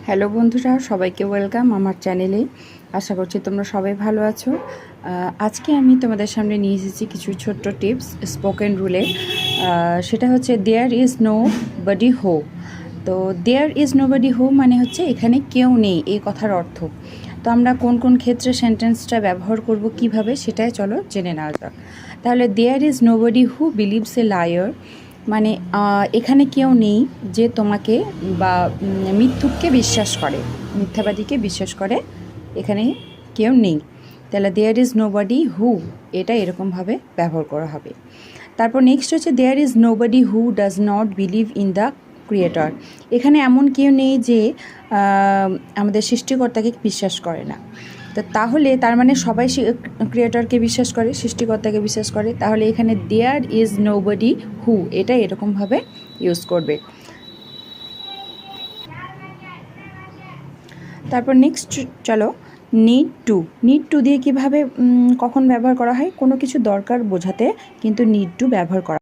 Hello বন্ধুরা, সবাইকে welcome আমার চ্যানেলে। আশা করছি তোমরা সবাই ভালো আছো। আজকে আমি তোমাদের সামনে নিয়ে এসেছি কিছু ছোট্ট টিপস স্পোকেন রুলে। সেটা হচ্ছে দেয়ার ইজ নো বডি হো। তো দেয়ার ইজ নো বডি হো মানে হচ্ছে এখানে কেউ নেই, এই কথার অর্থ। তো আমরা কোন কোন ক্ষেত্রে সেন্টেন্সটা ব্যবহার করব কিভাবে, সেটাই চলো জেনে নেওয়া যাক। তাহলে there is nobody who believes a liar, মানে এখানে কেউ নেই যে তোমাকে বা মিথ্যুককে বিশ্বাস করে, মিথ্যাবাদীকে বিশ্বাস করে, এখানে কেউ নেই। তাহলে দেয়ার ইজ নোবডি হু, এটা এরকমভাবে ব্যবহার করা হবে। তারপর নেক্সট হচ্ছে there is nobody who does not believe in the creator. এখানে এমন কেউ নেই যে আমাদের সৃষ্টিকর্তাকে বিশ্বাস করে না। তো তাহলে তার মানে সবাই ক্রিয়েটরকে বিশ্বাস করে, সৃষ্টিকর্তাকে বিশ্বাস করে। তাহলে এখানে দেয়ার ইজ নোবডি হু, এটা এরকমভাবে ইউজ করবে। তারপর নেক্সট চলো, নিড টু দিয়ে কীভাবে কখন ব্যবহার করা হয়, কোনো কিছু দরকার বোঝাতে কিন্তু নিড টু ব্যবহার করা